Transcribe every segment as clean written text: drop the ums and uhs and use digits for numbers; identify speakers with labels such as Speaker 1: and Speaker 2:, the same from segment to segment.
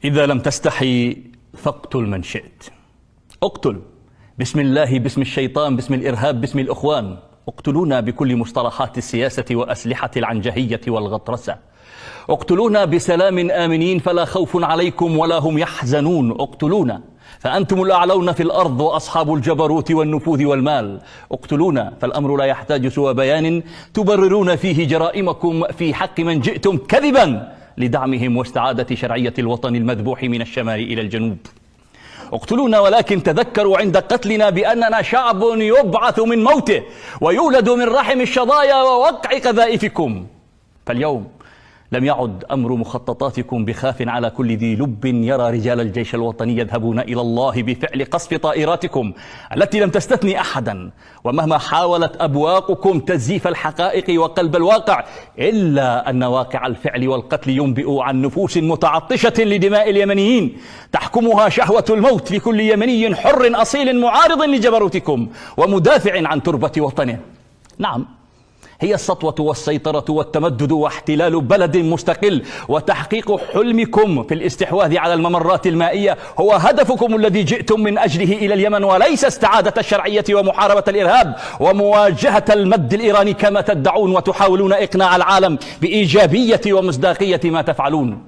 Speaker 1: إذا لم تستحي فاقتل من شئت. اقتل بسم الله، باسم الشيطان، باسم الإرهاب، باسم الإخوان. اقتلونا بكل مصطلحات السياسة وأسلحة العنجهية والغطرسة. اقتلونا بسلام آمنين فلا خوف عليكم ولا هم يحزنون. اقتلونا فأنتم الأعلون في الأرض وأصحاب الجبروت والنفوذ والمال. اقتلونا فالأمر لا يحتاج سوى بيان تبررون فيه جرائمكم في حق من جئتم كذبا لدعمهم واستعادة شرعية الوطن المذبوح من الشمال إلى الجنوب. اقتلونا ولكن تذكروا عند قتلنا بأننا شعب يبعث من موته ويولد من رحم الشظايا ووقع قذائفكم. فاليوم لم يعد أمر مخططاتكم بخاف على كل ذي لب يرى رجال الجيش الوطني يذهبون إلى الله بفعل قصف طائراتكم التي لم تستثني أحدا، ومهما حاولت أبواقكم تزييف الحقائق وقلب الواقع إلا أن واقع الفعل والقتل ينبئ عن نفوس متعطشة لدماء اليمنيين تحكمها شهوة الموت لكل يمني حر أصيل معارض لجبروتكم ومدافع عن تربة وطنه. نعم، هي السطوة والسيطرة والتمدد واحتلال بلد مستقل وتحقيق حلمكم في الاستحواذ على الممرات المائية هو هدفكم الذي جئتم من أجله إلى اليمن، وليس استعادة الشرعية ومحاربة الإرهاب ومواجهة المد الإيراني كما تدعون وتحاولون إقناع العالم بإيجابية ومصداقية ما تفعلون.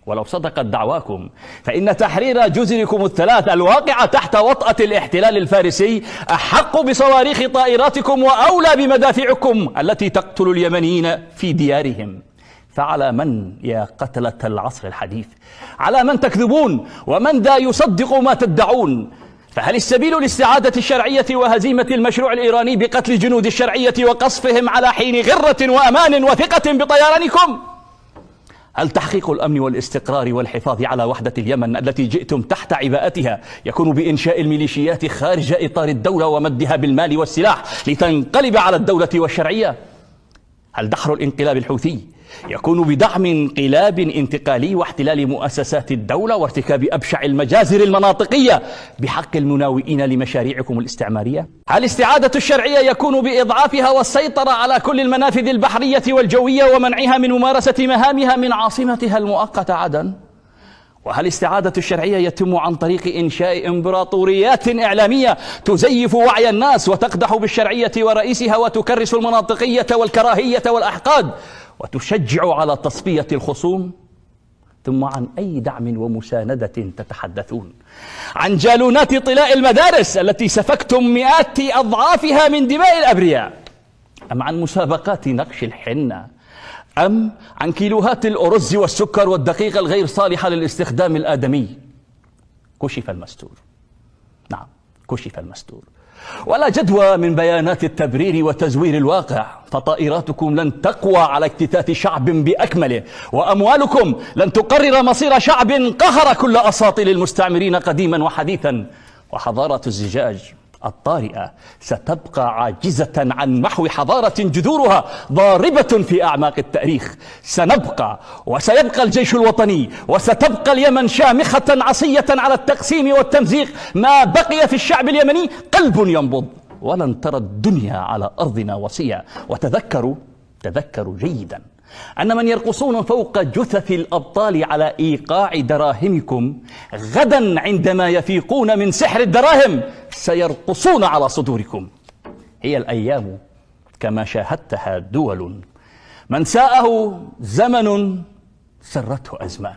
Speaker 1: ولو صدقت دعواكم فإن تحرير جزركم الثلاث الواقعة تحت وطأة الاحتلال الفارسي أحق بصواريخ طائراتكم وأولى بمدافعكم التي تقتل اليمنيين في ديارهم. فعلى من يا قتلة العصر الحديث؟ على من تكذبون؟ ومن ذا يصدق ما تدعون؟ فهل السبيل لاستعادة الشرعية وهزيمة المشروع الإيراني بقتل جنود الشرعية وقصفهم على حين غرة وأمان وثقة بطيرانكم؟ هل تحقيق الأمن والاستقرار والحفاظ على وحدة اليمن التي جئتم تحت عباءتها يكون بإنشاء الميليشيات خارج إطار الدولة ومدها بالمال والسلاح لتنقلب على الدولة والشرعية؟ هل دحر الانقلاب الحوثي يكون بدعم انقلاب انتقالي واحتلال مؤسسات الدولة وارتكاب أبشع المجازر المناطقية بحق المناوئين لمشاريعكم الاستعمارية؟ هل استعادة الشرعية يكون بإضعافها والسيطرة على كل المنافذ البحرية والجوية ومنعها من ممارسة مهامها من عاصمتها المؤقتة عدن؟ وهل استعادة الشرعية يتم عن طريق إنشاء إمبراطوريات إعلامية تزيف وعي الناس وتقدح بالشرعية ورئيسها وتكرس المناطقية والكراهية والأحقاد وتشجع على تصفية الخصوم؟ ثم عن أي دعم ومساندة تتحدثون؟ عن جالونات طلاء المدارس التي سفكتم مئات أضعافها من دماء الأبرياء؟ أم عن مسابقات نقش الحنة؟ أم عن كيلوهات الأرز والسكر والدقيق الغير صالحة للاستخدام الآدمي؟ كشف المستور. نعم، كشف المستور. ولا جدوى من بيانات التبرير وتزوير الواقع، فطائراتكم لن تقوى على اكتتات شعب بأكمله، وأموالكم لن تقرر مصير شعب قهر كل أساطيل المستعمرين قديما وحديثا. وحضارة الزجاج الطارئة ستبقى عاجزة عن محو حضارة جذورها ضاربة في أعماق التاريخ. سنبقى وسيبقى الجيش الوطني وستبقى اليمن شامخة عصية على التقسيم والتمزيق ما بقي في الشعب اليمني قلب ينبض، ولن ترى الدنيا على أرضنا وصية. تذكروا جيدا أن من يرقصون فوق جثث الأبطال على إيقاع دراهمكم غدا عندما يفيقون من سحر الدراهم سيرقصون على صدوركم. هي الأيام كما شاهدتها دول، من ساءه زمن سرته أزمان.